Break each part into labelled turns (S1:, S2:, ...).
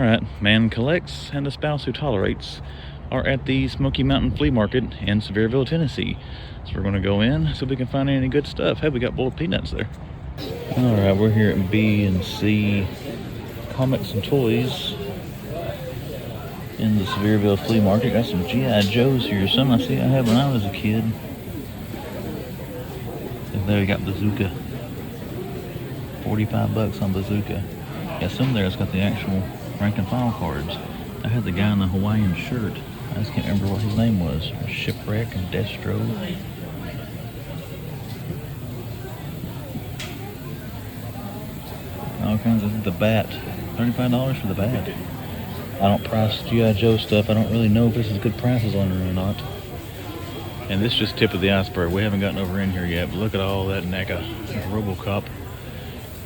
S1: Alright, man collects and the spouse who tolerates are at the Smoky Mountain Flea Market in Sevierville, Tennessee. So we're going to go in so we can find any good stuff. Hey, we got boiled peanuts there. Alright, we're here at B and C Comics and Toys in the Sevierville Flea Market. Got some G.I. Joes here. Some I had when I was a kid. And there we got Bazooka. 45 bucks on Bazooka. Got some there that's got the actual rank and file cards. I had the guy in the Hawaiian shirt. I just can't remember what his name was. Shipwreck and Destro. All kinds of the bat. $35 for the bat. I don't price G.I. Joe stuff. I don't really know if this is good prices on it or not. And this is just tip of the iceberg. We haven't gotten over in here yet, but look at all that NECA. There's RoboCop.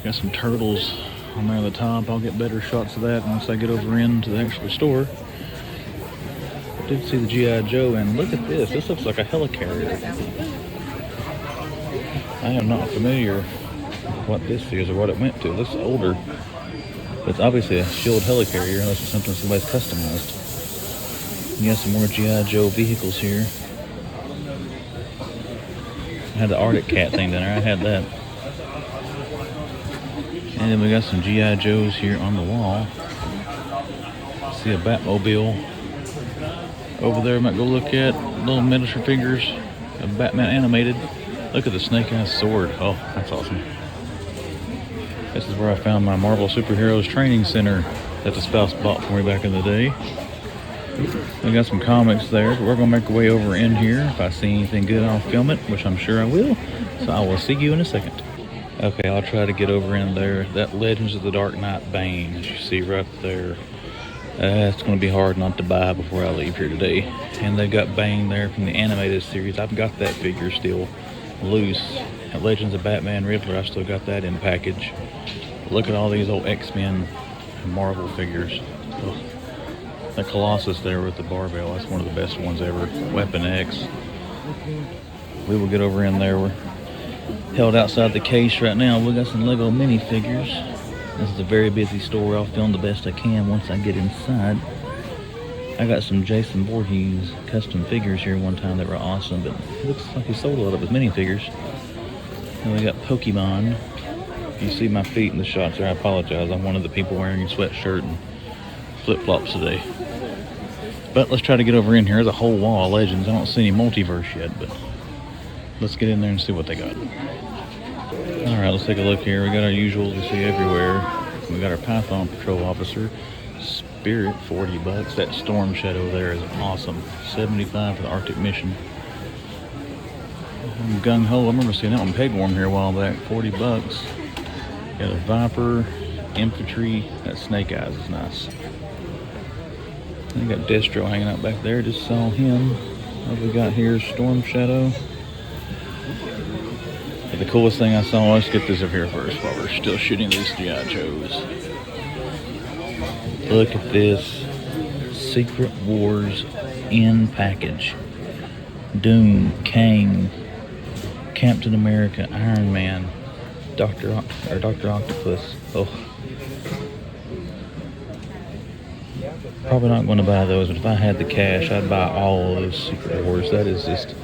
S1: Got some turtles on there at the top. I'll get better shots of that once I get over into the actual store. I did see the G.I. Joe, and look at this. This looks like a helicarrier. I am not familiar with what this is or what it went to. It looks older. But it's obviously a Shield helicarrier unless it's something somebody's customized. You got some more G.I. Joe vehicles here. I had the Arctic Cat thing down there. I had that. And then we got some G.I. Joes here on the wall. See a Batmobile over there. Might go look at little miniature figures of Batman animated. Look at the Snake Eyes sword. Oh, that's awesome. This is where I found my Marvel Superheroes Training Center that the spouse bought for me back in the day. We got some comics there, but we're going to make our way over in here. If I see anything good, I'll film it, which I'm sure I will. So I will see you in a second. Okay, I'll try to get over in there. That Legends of the Dark Knight Bane, as you see right there. It's going to be hard not to buy before I leave here today. And they've got Bane there from the animated series. I've got that figure still loose. At Legends of Batman Riddler, I still got that in package. Look at all these old X-Men and Marvel figures. Ugh. The Colossus there with the barbell, that's one of the best ones ever. Weapon X. We will get over in there. We're held outside the case right now. We got some Lego minifigures. This is a very busy store. I'll film the best I can once I get inside. I got some Jason Voorhees custom figures here one time that were awesome, but it looks like he sold a lot of his minifigures. And we got Pokemon. If you see my feet in the shots there, I apologize. I'm one of the people wearing a sweatshirt and flip-flops today. But let's try to get over in here. There's a whole wall of Legends. I don't see any Multiverse yet, but let's get in there and see what they got. Alright, let's take a look here. We got our usuals we see everywhere. We got our Python Patrol Officer. Spirit, 40 bucks. That Storm Shadow there is awesome. 75 for the Arctic mission. Gung Ho, I remember seeing that on Pegworm here a while back. 40 bucks. Got a Viper, Infantry. That Snake Eyes is nice. We got Destro hanging out back there. Just saw him. What we got here? Storm Shadow. But the coolest thing I saw, let's get this up here first while we're still shooting these G.I. Joes. Look at this. Secret Wars in package. Doom, Kang, Captain America, Iron Man, Dr. Octopus. Oh. Probably not going to buy those, but if I had the cash, I'd buy all of those Secret Wars. That is just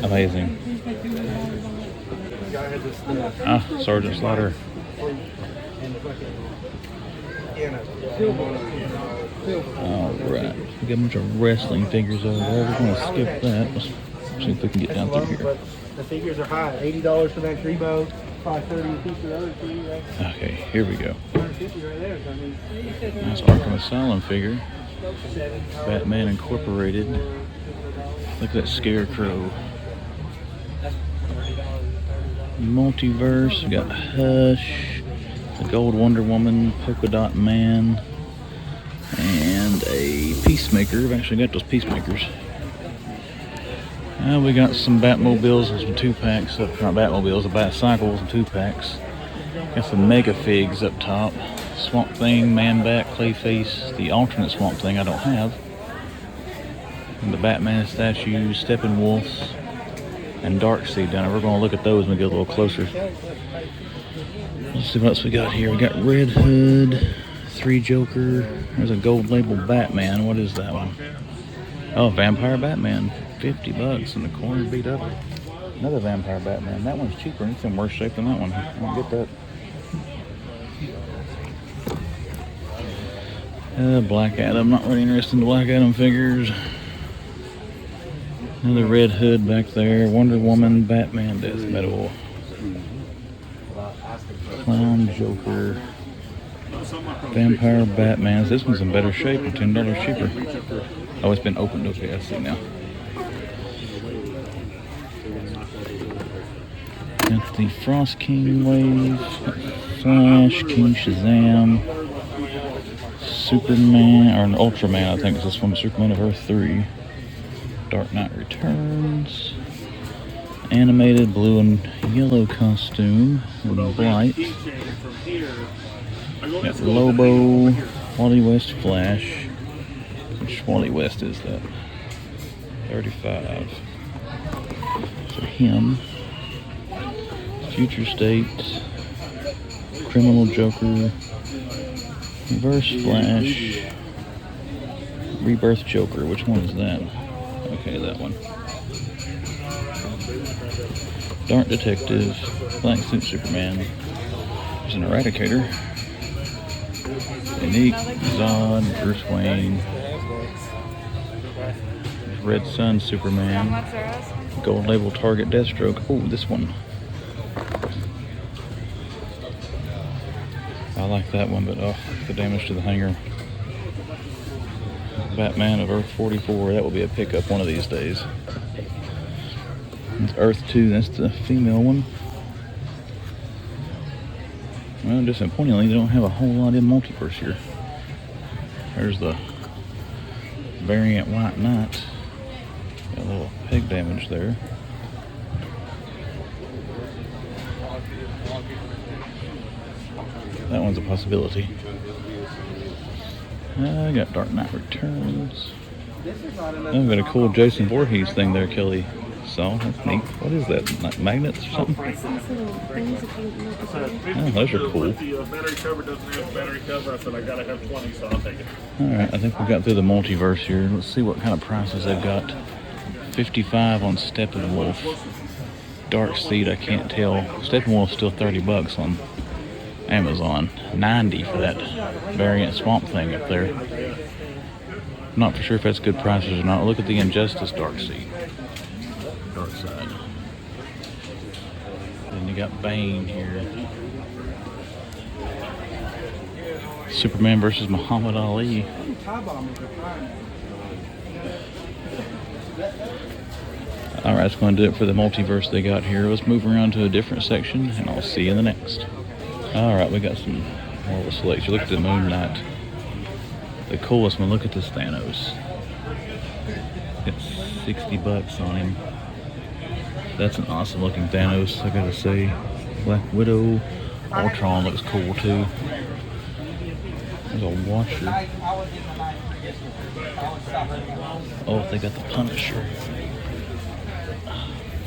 S1: amazing. Sergeant Slaughter. Alright, we got a bunch of wrestling figures over there. We're going to skip that. Let's see if we can get down through here.
S2: The figures are high. $80 for that Grebo, $5.30 a piece for the other two. Right?
S1: Okay, here we go.
S2: $150 right there. So, I mean,
S1: nice Arkham Asylum figure. Batman Incorporated. Look at that Scarecrow. Multiverse. We got Hush. The Gold Wonder Woman. Polka Dot Man. And a Peacemaker. We've actually got those Peacemakers. We got some Batmobiles and some 2-packs. Not Batmobiles, the Batcycles and 2-packs. Got some Mega Figs up top. Swamp Thing, Man-Bat, Clayface. The alternate Swamp Thing I don't have. And the Batman statues, Steppenwolfs, and Darkseid down there. We're going to look at those when we get a little closer. Let's see what else we got here. We got Red Hood, 3 Joker. There's a gold label Batman. What is that one? Oh, Vampire Batman. 50 bucks in the corner, beat up. Another Vampire Batman. That one's cheaper. It's in worse shape than that one. I don't get that. Black Adam. Not really interested in the Black Adam figures. Another Red Hood back there. Wonder Woman, Batman, Death Metal. Clown Joker. Vampire Batman. This one's in better shape and $10 cheaper. Oh, it's been opened. Okay, I see now. Got the Frost King Wave, Flash, King Shazam, Superman, or an Ultraman, I think is this one, Superman of Earth 3. Dark Knight Returns. Animated blue and yellow costume, and Blight. Got Lobo, Wally West Flash. Which Wally West is that? 35 for him. Future State, Criminal Joker, Reverse Flash, Rebirth Joker. Which one is that? Okay, that one. Dark Detective, Black Suit Superman. There's an Eradicator. Unique, Zod, Bruce Wayne. Red Sun Superman. Gold label Target Deathstroke. Oh, this one. I like that one, but oh, the damage to the hanger. Batman of Earth 44. That will be a pickup one of these days. It's Earth 2. That's the female one. Well, disappointingly, they don't have a whole lot in Multiverse here. There's the variant White Knight. Got a little peg damage there. That one's a possibility. I got Dark Knight Returns. I've got a cool Jason Voorhees thing there, Kelly. So that's neat. What is that? Like magnets or something? Oh, those are cool.
S3: The battery cover doesn't have battery cover. I said I gotta have 20, so I'll take it.
S1: Alright, I think we got through the multiverse here. Let's see what kind of prices they've got. 55 on Steppenwolf. Dark Seed, I can't tell. Steppenwolf's still 30 bucks on Amazon. 90 for that variant Swamp Thing up there. Not for sure if that's good prices or not. Look at the Injustice Dark Seed. Dark Side. Then you got Bane here. Superman versus Muhammad Ali. Alright, that's going to do it for the multiverse they got here. Let's move around to a different section, and I'll see you in the next. Alright, we got some more of a selection. Look at the Moon Knight. The coolest one. Look at this Thanos. Got 60 bucks on him. That's an awesome looking Thanos, I gotta say. Black Widow. Ultron looks cool too. There's a washer. Oh, they got the Punisher.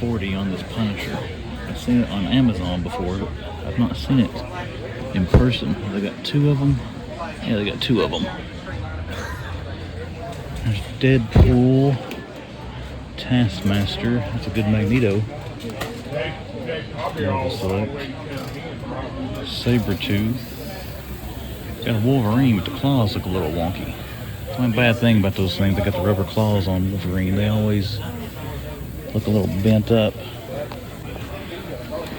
S1: 40 on this Punisher. I've seen it on Amazon before, but I've not seen it in person. They got 2 of them. Yeah, they got 2 of them. There's Deadpool. Taskmaster. That's a good Magneto. Select. Sabretooth. Got a Wolverine, but the claws look a little wonky. That's one bad thing about those things. They got the rubber claws on Wolverine. They always look a little bent up.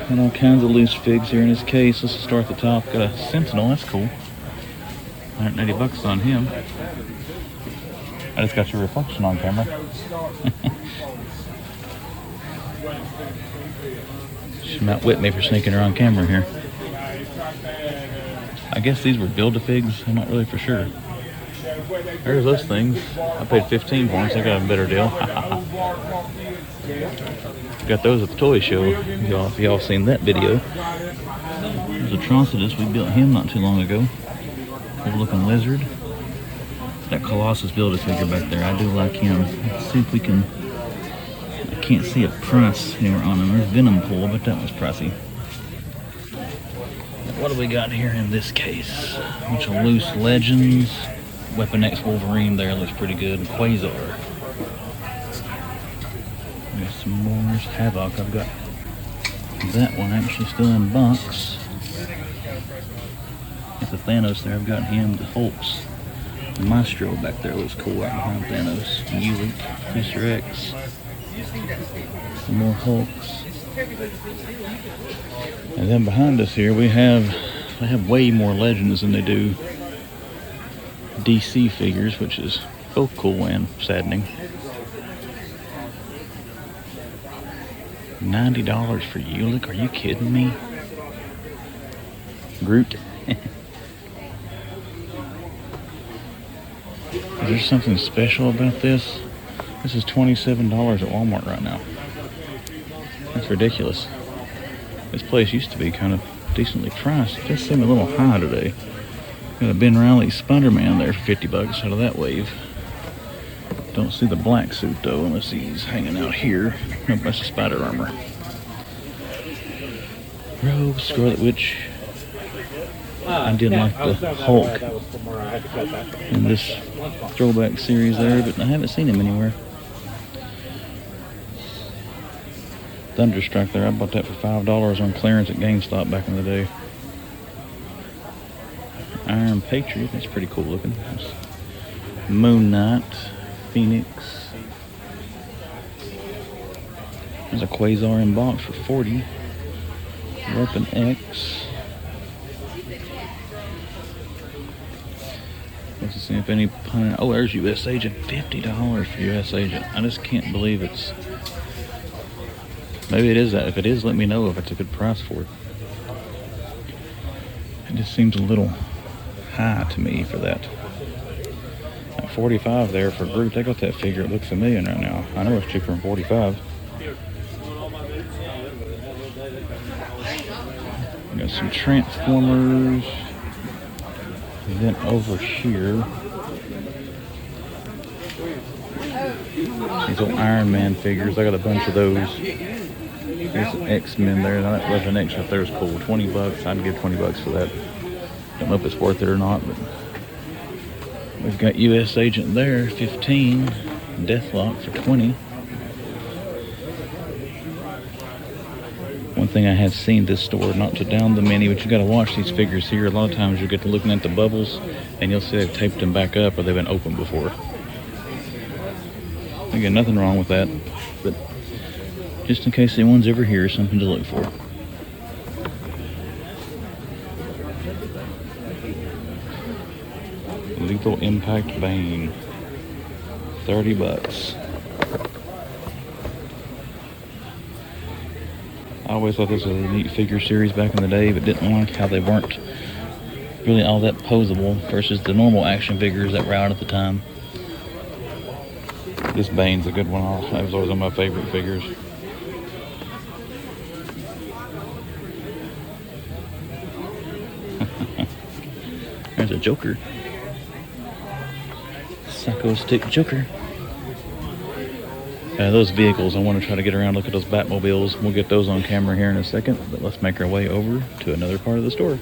S1: And all kinds of loose figs here in his case. Let's start at the top. Got a Sentinel. That's cool. 180 bucks on him. I just got your reflection on camera. She might whip me for sneaking her on camera here. I guess these were Build-A-Figs. I'm not really for sure. There's those things. I paid 15 for them, so I got a better deal. Got those at the toy show. If y'all seen that video. There's Atrocitus. We built him not too long ago. Cool looking lizard. That Colossus Build-A-Figure back there. I do like him. Let's see if we can... I can't see a price anywhere on him. There's Venom Pool, but that was pricey. what do we got here in this case? A bunch of loose Legends. Weapon X Wolverine there looks pretty good. Quasar. There's some more Havoc. I've got that one actually still in box. It's the Thanos there. I've got him. The Hulks. The Maestro back there looks cool right behind Thanos. Ulick, Mr. X. Some more Hulks. And then behind us here they have way more Legends than they do DC figures, which is both cool and saddening. $90 for Ulick? Are you kidding me? Groot. Is there something special about this? This is $27 at Walmart right now. That's ridiculous. This place used to be kind of decently priced. It does seem a little high today. Got a Ben Reilly Spider-Man there for $50 out of that wave. Don't see the black suit though, unless he's hanging out here. Nope, that's the spider armor. Robe, Scarlet Witch. I did like the Hulk in this throwback series there, but I haven't seen him anywhere. Thunderstruck there, I bought that for $5 on clearance at GameStop back in the day. Iron Patriot, that's pretty cool looking. There's Moon Knight, Phoenix. There's a Quasar in box for $40. Weapon X. Let's see if any pun. Oh, there's US Agent. $50 for US Agent. I just can't believe it's. Maybe it is that. If it is, let me know if it's a good price for it. It just seems a little high to me for that. At $45 there for Groot. They got that figure. It looks $1 million right now. I know it's cheaper than $45. We got some Transformers. And then over here, these old Iron Man figures. I got a bunch of those. There's some X-Men there. Now that Weapon X up there is cool. $20. I'd give $20 for that. Don't know if it's worth it or not, but we've got US Agent there, $15. Deathlock for $20. One thing I have seen this store, not to down the many, but you got to watch these figures here. A lot of times you get to looking at the bubbles and you'll see they've taped them back up or they've been opened before. Again, nothing wrong with that, but just in case anyone's ever here, something to look for. Lethal Impact Bane, $30. I always thought this was a neat figure series back in the day, but didn't like how they weren't really all that posable versus the normal action figures that were out at the time. This Bane's a good one. That was always one of my favorite figures. There's a Joker. Psycho Stick Joker. Those vehicles, I want to try to get around, look at those Batmobiles. We'll get those on camera here in a second, but let's make our way over to another part of the store.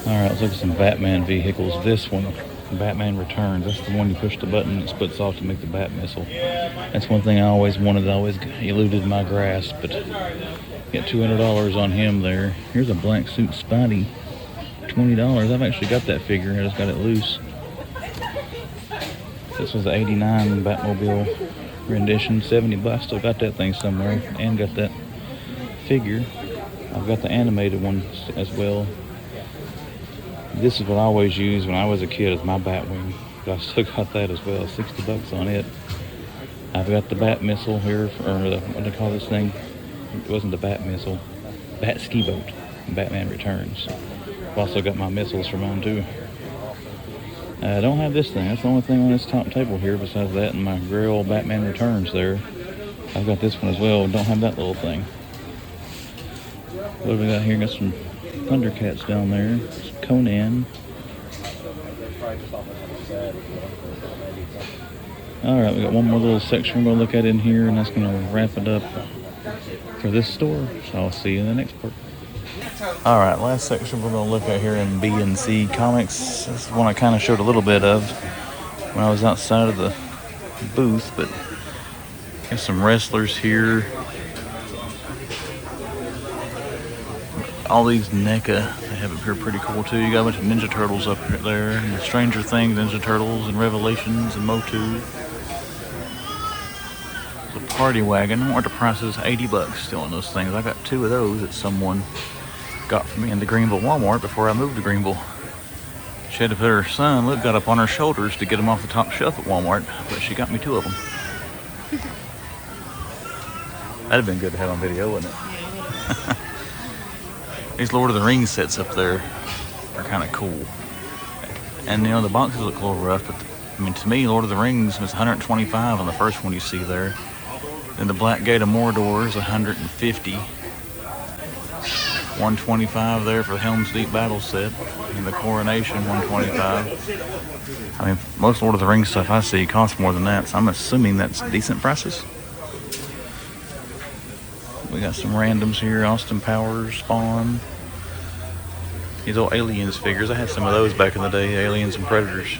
S1: Alright, let's look at some Batman vehicles. This one, Batman Returns. That's the one you push the button and it splits off to make the Bat Missile. That's one thing I always wanted, always eluded my grasp, but get $200 on him there. Here's a black suit Spidey, $20. I've actually got that figure, I just got it loose. This was the '89 Batmobile rendition, $70. Still got that thing somewhere, and got that figure. I've got the animated one as well. This is what I always used when I was a kid as my Batwing, but I still got that as well. $60 on it. I've got the Bat Missile here, or the, what do they call this thing? It wasn't the Bat Missile, Bat Ski Boat. Batman Returns. I've also got my missiles for mine too. I don't have this thing. That's the only thing on this top table here besides that and my gray old Batman Returns there. I've got this one as well. Don't have that little thing. What have we got here? Got some Thundercats down there. Conan. Alright, we got one more little section we're going to look at in here, and that's going to wrap it up for this store. So I'll see you in the next part. All right, last section we're gonna look at here in B and C Comics. This is one I kind of showed a little bit of when I was outside of the booth, but there's some wrestlers here. All these NECA they have up here pretty cool too. You got a bunch of Ninja Turtles up there, and the Stranger Things Ninja Turtles, and Revelations, and Motu. The Party Wagon. I wonder what the price is. $80 still on those things. I got 2 of those that someone got for me in the Greenville Walmart before I moved to Greenville. She had to put her son, Luke, got up on her shoulders to get him off the top shelf at Walmart, but she got me 2 of them. That'd have been good to have on video, wouldn't it? These Lord of the Rings sets up there are kind of cool. And you know, the boxes look a little rough, but I mean, to me, Lord of the Rings was $125 on the first one you see there. Then the Black Gate of Mordor is $150. $125 there for the Helm's Deep battle set. And the Coronation, $125. I mean, most Lord of the Rings stuff I see costs more than that, so I'm assuming that's decent prices. We got some randoms here. Austin Powers, Spawn. These old Aliens figures. I had some of those back in the day. Aliens and Predators.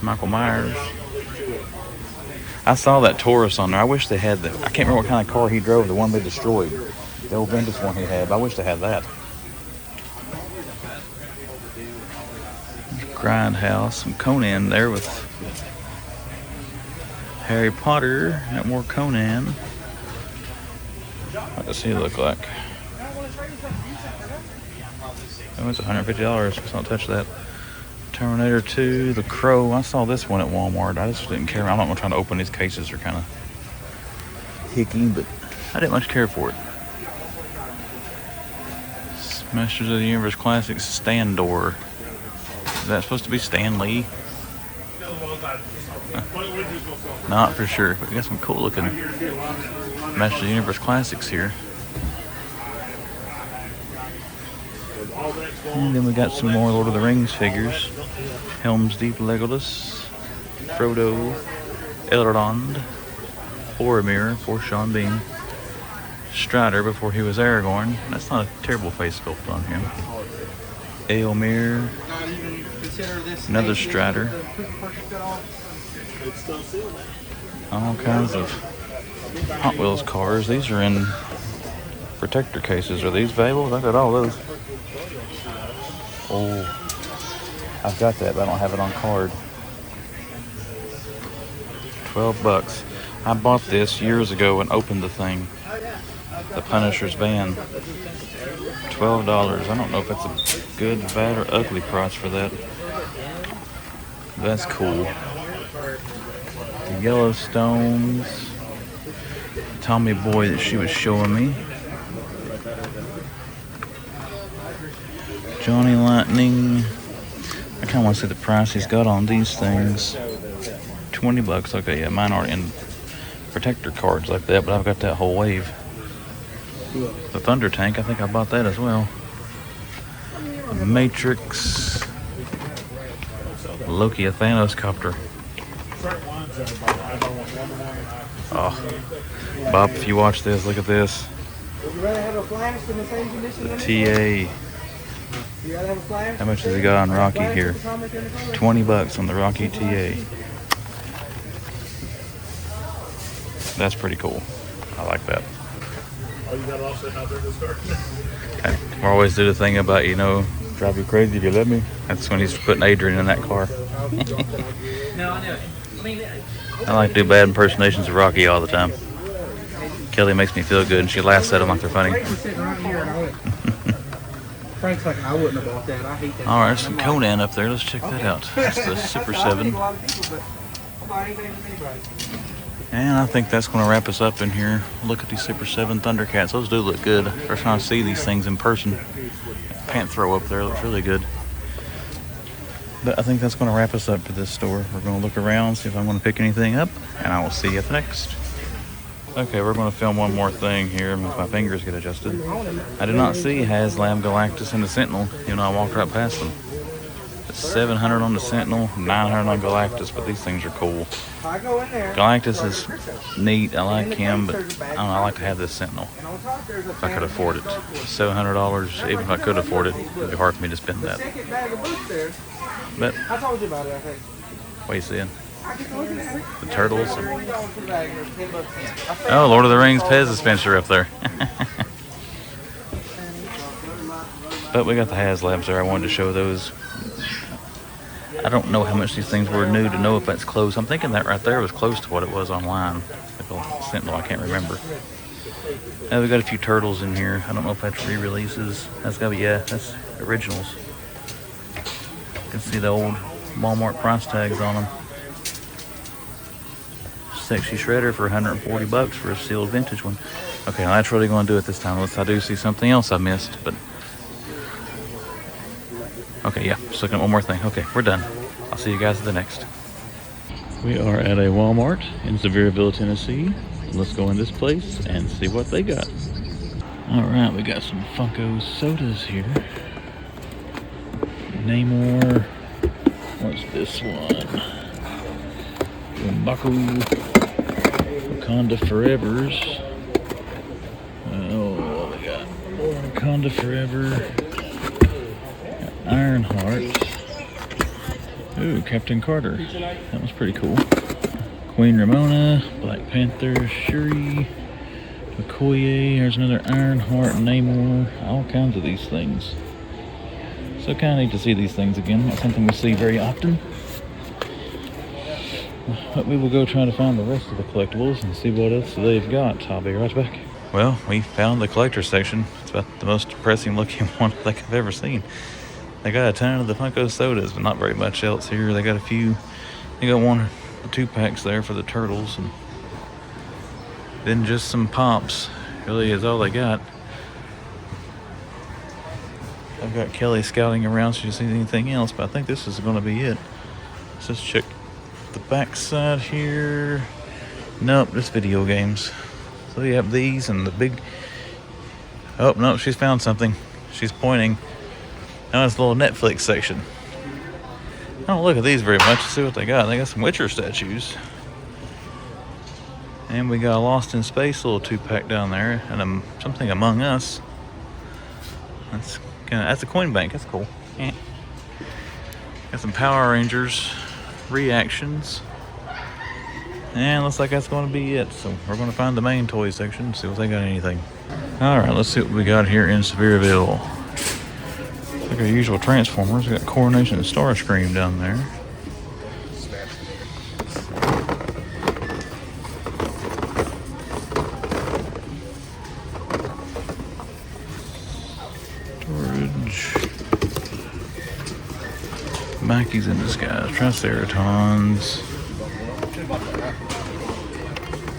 S1: Michael Myers. I saw that Taurus on there. I wish they had the... I can't remember what kind of car he drove. The one they destroyed. The old Ventus one he had. But I wish they had that. Grindhouse. Some Conan there with... Harry Potter, got more Conan. What does he look like? Oh, it's $150. Let's not touch that. Terminator 2, The Crow. I saw this one at Walmart. I just didn't care. I'm not going to try to open these cases. They're kind of hicky, but I didn't much care for it. Masters of the Universe Classics Stand Door. Is that supposed to be Stan Lee? Not for sure, but we got some cool looking Masters of the Universe Classics here. And then we got some more Lord of the Rings figures. Helm's Deep Legolas, Frodo, Elrond, Boromir, for Sean Bean, Strider before he was Aragorn. That's not a terrible face sculpt on him. Eomer, another Strider. All kinds of Hot Wheels cars. These are in protector cases. Are these valuable? I got all those. Oh, I've got that, but I don't have it on card. $12. I bought this years ago and opened the thing. The Punisher's van. $12. I don't know if that's a good, bad, or ugly price for that. That's cool. The Yellowstones. Tommy Boy that she was showing me. Johnny Lightning. I kind of want to see the price he's got on these things. $20. Okay, yeah, mine aren't in protector cards like that, but I've got that whole wave. The Thunder Tank, I think I bought that as well. The Matrix. Loki, a Thanos copter. Oh, Bob, if you watch this, look at this. The TA. How much has he got on Rocky here? $20 on the Rocky TA. That's pretty cool. I like that. Okay. We always do the thing about, you know, drive you crazy if you let me. That's when he's putting Adrian in that car. I like to do bad impersonations of Rocky all the time. Kelly makes me feel good, and she laughs at him like they're funny.
S2: Frank's like, I wouldn't have bought that. I hate that.
S1: All right, there's some Conan up there. Let's check that out. That's the Super 7. And I think that's going to wrap us up in here. Look at these Super 7 Thundercats. Those do look good. First time I see these things in person. Can't throw up there. It looks really good. But I think that's going to wrap us up for this store. We're going to look around, see if I'm going to pick anything up, and I will see you at the next. Okay, we're going to film one more thing here as my fingers get adjusted. I did not see Haslam, Galactus, and the Sentinel, even though I walked right past them. $700 on the Sentinel, $900 on Galactus, but these things are cool.
S2: I go in there.
S1: Galactus is neat. I like him, but I don't know, I like to have this Sentinel if I could afford it. $700, even if I could afford it, it'd be hard for me to spend that. But
S2: I told you about it, I think.
S1: what are you seeing? The turtles. Oh, Lord of the Rings Pez dispenser up there. But we got the HasLabs there. I wanted to show those. I don't know how much these things were new to know if that's close. I'm thinking that right there was close to what it was online. The Sentinel, I can't remember. We got a few turtles in here. I don't know if that's re-releases. That's gotta be, yeah, that's originals. You can see the old Walmart price tags on them. Sexy Shredder for $140 for a sealed vintage one. Okay, now that's really going to do it this time, unless I do see something else I missed. But okay, yeah, just looking at one more thing. Okay, we're done. I'll see you guys at the next. We are at a Walmart in Sevierville, Tennessee. Let's go in this place and see what they got. All right, we got some Funko sodas here. Namor. What's this one? Baku. Wakanda Forevers. Oh, what we got? Wakanda Forever. Ironheart. Ooh, Captain Carter. That was pretty cool. Queen Ramona, Black Panther, Shuri, Okoye. There's another Ironheart, Namor. All kinds of these things. So kind of neat to see these things again. Not something we see very often. But we will go try to find the rest of the collectibles and see what else they've got. I'll be right back. Well, we found the collector section. It's about the most depressing looking one I think I've ever seen. They got a ton of the Funko sodas, but not very much else here. They got a few. They got one or two packs there for the turtles, and then just some pops. Really is all they got. I've got Kelly scouting around so she sees anything else, but I think this is going to be it. Let's just check the back side here. Nope, just video games. So you have these and the big. Oh no, she's found something. She's pointing. Now it's a little Netflix section. I don't look at these very much to see what they got. They got some Witcher statues. And we got a Lost in Space little 2-pack down there. And something Among Us. That's a coin bank. That's cool. Yeah. Got some Power Rangers reactions. And looks like that's going to be it. So we're going to find the main toy section and see if they got anything. Alright, let's see what we got here in Sevierville. Like our usual Transformers, we got Coronation and Starscream down there. Storage. Mackey's in Disguise, Triceratons.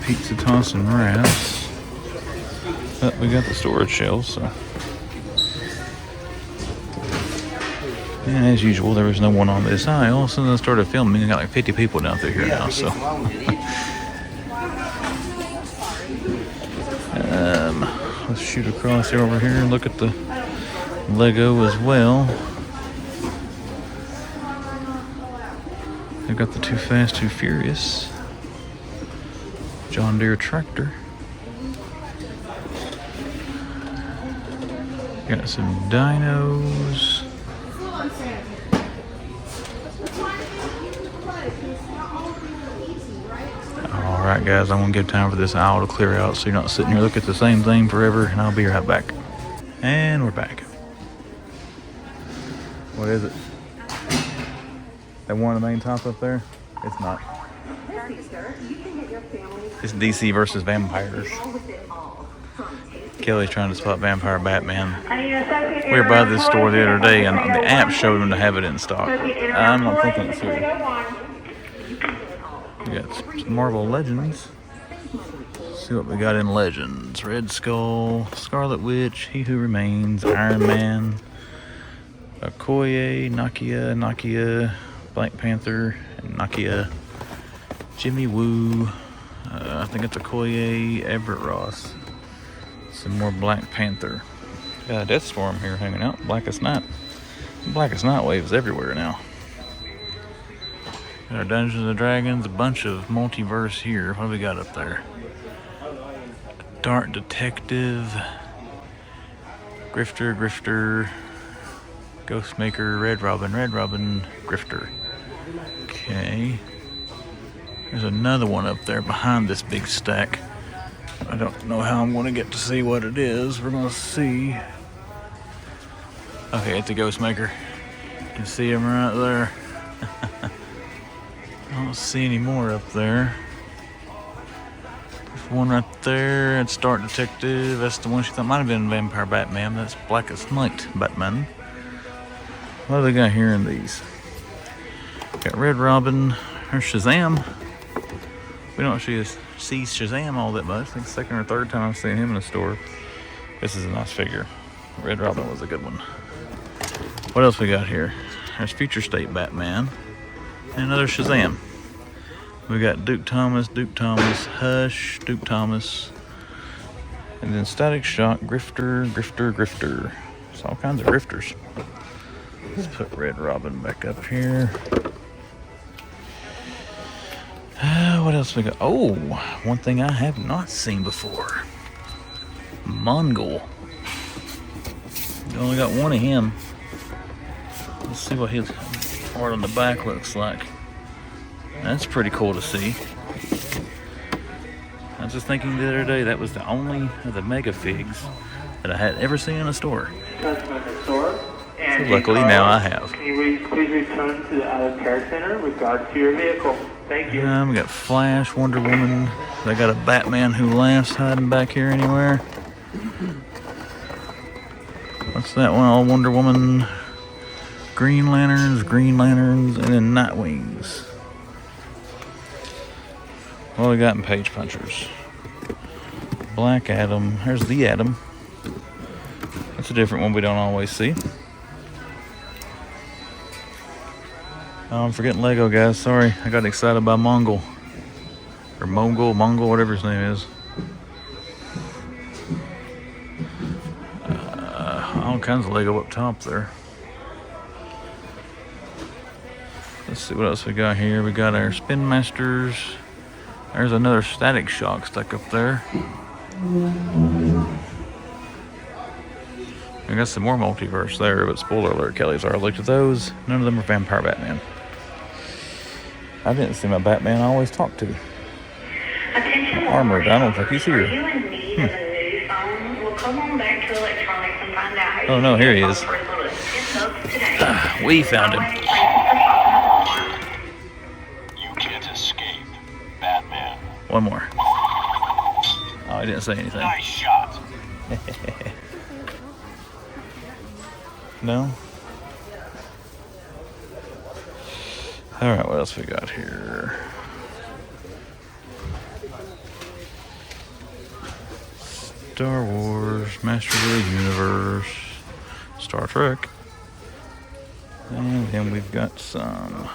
S1: Pizza Toss and Wraps. But we got the storage shelves, so. And as usual, there was no one on this aisle, so then I started filming. I got like 50 people down through here now, so. Let's shoot across here over here and look at the Lego as well. I've got the Too Fast, Too Furious. John Deere tractor. Got some dinos. Alright guys, I'm going to give time for this aisle to clear out so you're not sitting here looking at the same thing forever, and I'll be right back. And we're back. What is it? That one of the main top up there? It's not. It's DC versus vampires. Kelly's trying to spot Vampire Batman. We were by this store the other day and the app showed them to have it in stock. I'm not thinking it's here. We got some Marvel Legends. Let's see what we got in Legends. Red Skull, Scarlet Witch, He Who Remains, Iron Man, Okoye, Nakia, Black Panther, and Nakia, Jimmy Woo, I think it's Okoye, Everett Ross. Some more Black Panther. Got a Deathstorm here hanging out, Blackest Night. Blackest Night Waves everywhere now. Got our Dungeons and Dragons, a bunch of multiverse here. What do we got up there? Dark Detective, Grifter, Ghostmaker, Red Robin, Grifter. Okay. There's another one up there behind this big stack. I don't know how I'm going to get to see what it is. We're going to see. Okay, it's a Ghostmaker. You can see him right there. I don't see any more up there. There's one right there. It's Dark Detective. That's the one she thought might have been Vampire Batman. That's Blackest Night Batman. What do they got here in these? Got Red Robin. There's Shazam. We don't see Shazam all that much. I think second or third time I've seen him in the store. This is a nice figure. Red Robin was a good one. What else we got here? There's Future State Batman. And another Shazam. We got Duke Thomas, Hush, Duke Thomas. And then Static Shock, Grifter. It's all kinds of grifters. Let's put Red Robin back up here. What else we got? Oh, one thing I have not seen before. Mongol. We only got one of him. Let's see what his art on the back looks like. That's pretty cool to see. I was just thinking the other day that was the only of the mega figs that I had ever seen in a store. So luckily now I have.
S4: Can you please return to the Auto Care Center with regards to your vehicle? Thank you.
S1: We got Flash, Wonder Woman. They got a Batman Who Laughs hiding back here anywhere. What's that one? All Wonder Woman, Green Lanterns, and then Nightwings. What we got in Page Punchers? Black Adam. There's the Atom. That's a different one we don't always see. Oh, I'm forgetting Lego, guys. Sorry, I got excited by Mongol. Or Mongol, whatever his name is. All kinds of Lego up top there. Let's see what else we got here. We got our Spin Masters. There's another Static Shock stuck up there. I got some more multiverse there, but spoiler alert, Kelly's already looked at those. None of them are Vampire Batman. I didn't see my Batman I always talk to. Armored, I don't think he's here. Oh no, here he is. We found him.
S5: You can't escape, Batman.
S1: One more. Oh, I didn't say anything.
S5: Nice shot.
S1: No? Alright, what else we got here? Star Wars, Master of the Universe, Star Trek. And then we've got some.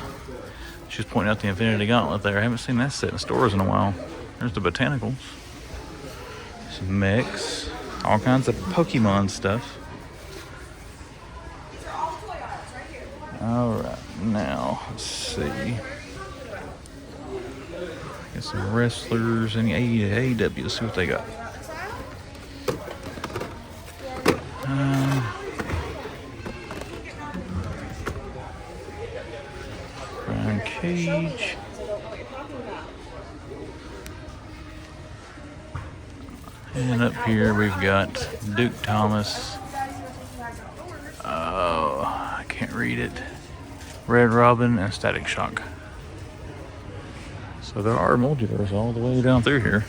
S1: She's pointing out the Infinity Gauntlet there. I haven't seen that set in stores in a while. There's the Botanicals. Some mechs. All kinds of Pokemon stuff. Alright, now, let's see. Got some wrestlers and AEW. See what they got. Brian Cage. And up here we've got Duke Thomas. Oh, I can't read it. Red Robin and Static Shock. So there are multiverse all the way down through here.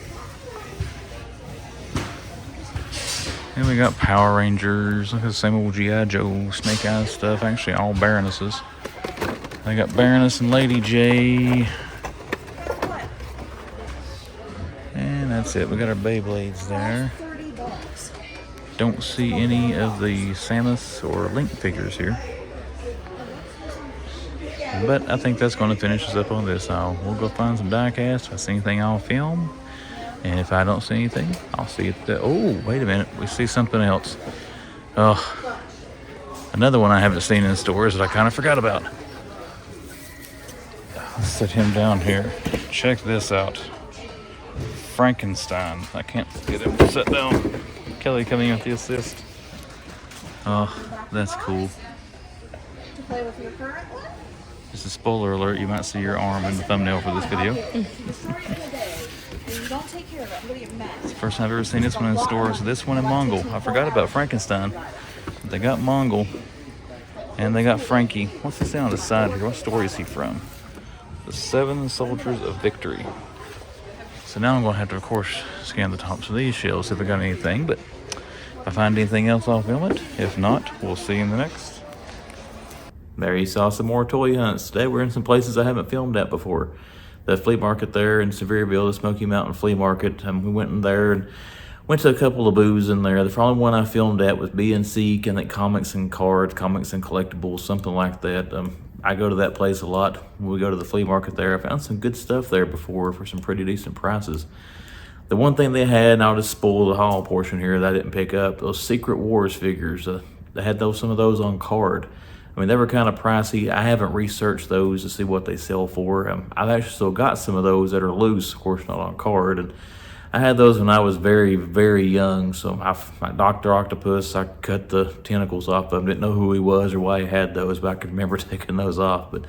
S1: And we got Power Rangers. Look at the same old G.I. Joe, Snake Eyes stuff. Actually, all Baronesses. I got Baroness and Lady J. And that's it. We got our Beyblades there. Don't see any of the Samus or Link figures here. But I think that's going to finish us up on this aisle. We'll go find some die-cast. If I see anything, I'll film. And if I don't see anything, I'll see it. Oh, wait a minute. We see something else. Oh, Another one I haven't seen in stores that I kind of forgot about. Let's set him down here. Check this out. Frankenstein. I can't get him to sit down. Kelly coming in with the assist. Oh, that's cool.
S6: To play with your current one?
S1: Just a spoiler alert, you might see your arm in the thumbnail for this video.
S6: You don't take care of it. Look at your mess.
S1: First time I've ever seen this one in stores. This one in Mongol. I forgot about Frankenstein. They got Mongol. And they got Frankie. What's this down on the side here? What story is he from? The 7 Soldiers of Victory. So now I'm going to have to, of course, scan the tops of these shelves, see if I got anything. But if I find anything else, I'll film it. If not, we'll see you in the next. There you saw some more toy hunts. Today we're in some places I haven't filmed at before. The flea market there in Sevierville, the Smoky Mountain Flea Market. We went in there and went to a couple of booths in there. The only one I filmed at was B&C, and like comics and cards, comics and collectibles, something like that. I go to that place a lot when we go to the flea market there. I found some good stuff there before for some pretty decent prices. The one thing they had, and I'll just spoil the haul portion here that I didn't pick up, those Secret Wars figures. They had some of those on card. I mean, they were kind of pricey. I haven't researched those to see what they sell for. I've actually still got some of those that are loose, of course not on card. And I had those when I was very, very young. So my Dr. Octopus, I cut the tentacles off of him. Didn't know who he was or why he had those, but I could remember taking those off. But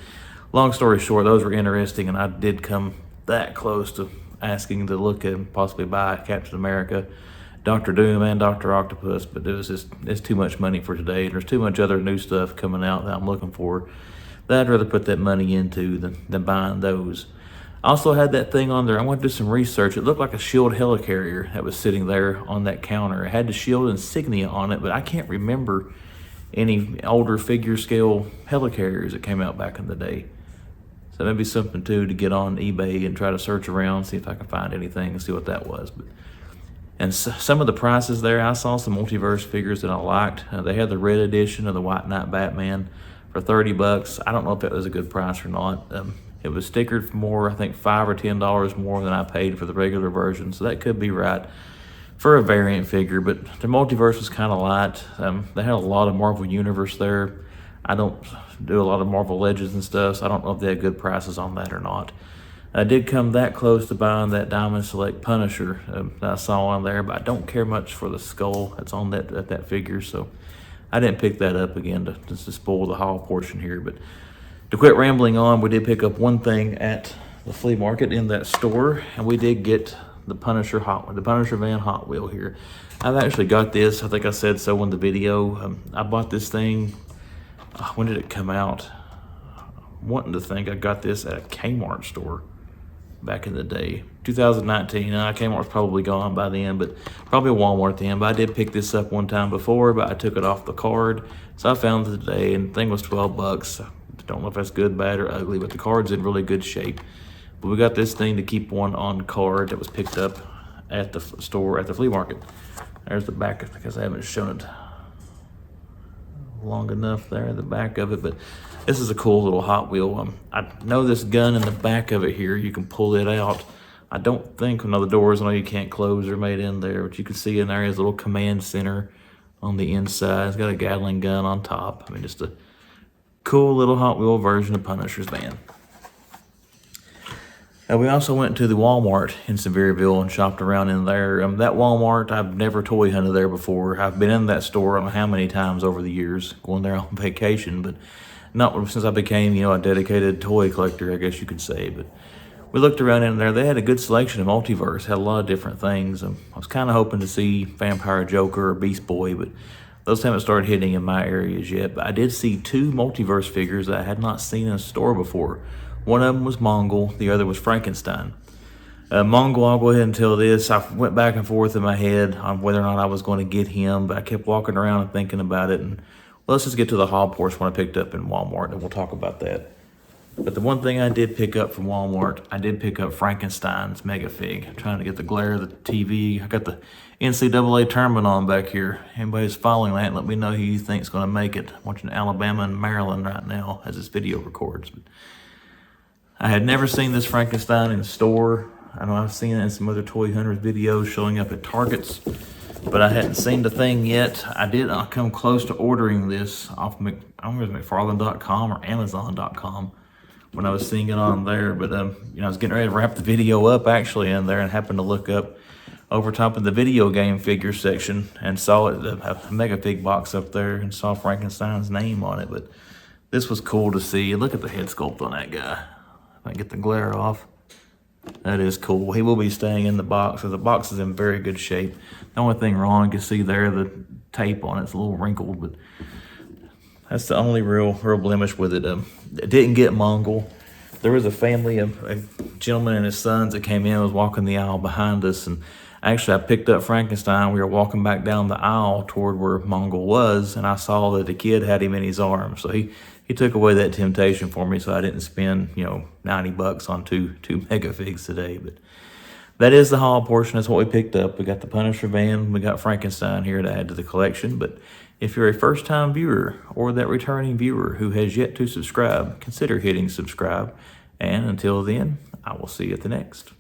S1: long story short, those were interesting, and I did come that close to asking to look at and possibly buy Captain America, Dr. Doom, and Dr. Octopus, but it's too much money for today. There's too much other new stuff coming out that I'm looking for that I'd rather put that money into than buying those. I also had that thing on there. I went to do some research. It looked like a Shield helicarrier that was sitting there on that counter. It had the Shield insignia on it, but I can't remember any older figure scale helicarriers that came out back in the day. So maybe something too to get on eBay and try to search around, see if I can find anything and see what that was. And some of the prices there, I saw some multiverse figures that I liked. They had the red edition of the White Knight Batman for $30. I don't know if that was a good price or not. It was stickered for more, I think $5 or $10 more than I paid for the regular version, so that could be right for a variant figure, but the multiverse was kind of light. They had a lot of Marvel Universe there. I don't do a lot of Marvel Legends and stuff, so I don't know if they had good prices on that or not. I did come that close to buying that Diamond Select Punisher that I saw on there, but I don't care much for the skull that's on that figure, so I didn't pick that up again just to spoil the haul portion here. But to quit rambling on, we did pick up one thing at the flea market in that store, and we did get the Punisher van Hot Wheel here. I've actually got this. I think I said so in the video. I bought this thing. When did it come out? I'm wanting to think I got this at a Kmart store back in the day, 2019. Kmart's probably gone by then, but probably Walmart then. But I did pick this up one time before, but I took it off the card, so I found it today, and the thing was $12. I don't know if that's good, bad, or ugly, but the card's in really good shape. But we got this thing to keep one on card that was picked up at the store at the flea market. There's the back, because I haven't shown it long enough there, the back of it, but this is a cool little Hot Wheel. I know this gun in the back of it here, you can pull it out. I don't think, the doors, I know you can't close, are made in there, but you can see in there is a little command center on the inside. It's got a Gatling gun on top. I mean, just a cool little Hot Wheel version of Punisher's van. We also went to the Walmart in Sevierville and shopped around in there. That Walmart, I've never toy hunted there before. I've been in that store, I don't know how many times over the years, going there on vacation, but not since I became, a dedicated toy collector, I guess you could say. But we looked around in there. They had a good selection of multiverse, had a lot of different things. I was kind of hoping to see Vampire Joker or Beast Boy, but those haven't started hitting in my areas yet. But I did see 2 multiverse figures that I had not seen in a store before. One of them was Mongol, the other was Frankenstein. Mongol, I'll go ahead and tell this. I went back and forth in my head on whether or not I was going to get him, but I kept walking around and thinking about it. And well, let's just get to the haul portion when I picked up in Walmart, and we'll talk about that. But the one thing I did pick up from Walmart, I did pick up Frankenstein's Mega Fig. I'm trying to get the glare of the TV. I got the NCAA tournament on back here. Anybody's following that, let me know who you think's going to make it. I'm watching Alabama and Maryland right now as this video records. But I had never seen this Frankenstein in store. I know I've seen it in some other Toy Hunters videos showing up at Targets. but I hadn't seen the thing yet. I did come close to ordering this off I don't know if it was McFarlane.com or Amazon.com when I was seeing it on there. But you know, I was getting ready to wrap the video up actually in there, and happened to look up over top of the video game figure section and saw it, a Mega Fig box up there, and saw Frankenstein's name on it. But this was cool to see. Look at the head sculpt on that guy. If I get the glare off. That is cool. He will be staying in the box, so the box is in very good shape. The only thing wrong, you can see there, the tape on it's a little wrinkled, but that's the only real blemish with it. It didn't get Mongol. There was a family, a gentleman and his sons that came in, was walking the aisle behind us, and actually I picked up Frankenstein. We were walking back down the aisle toward where Mongol was, and I saw that the kid had him in his arms. So he took away that temptation for me, so I didn't spend, you know, $90 on two Mega Figs today. But that is the haul portion. That's what we picked up. We got the Punisher van, we got Frankenstein here to add to the collection. But if you're a first-time viewer or that returning viewer who has yet to subscribe, consider hitting subscribe. And until then, I will see you at the next.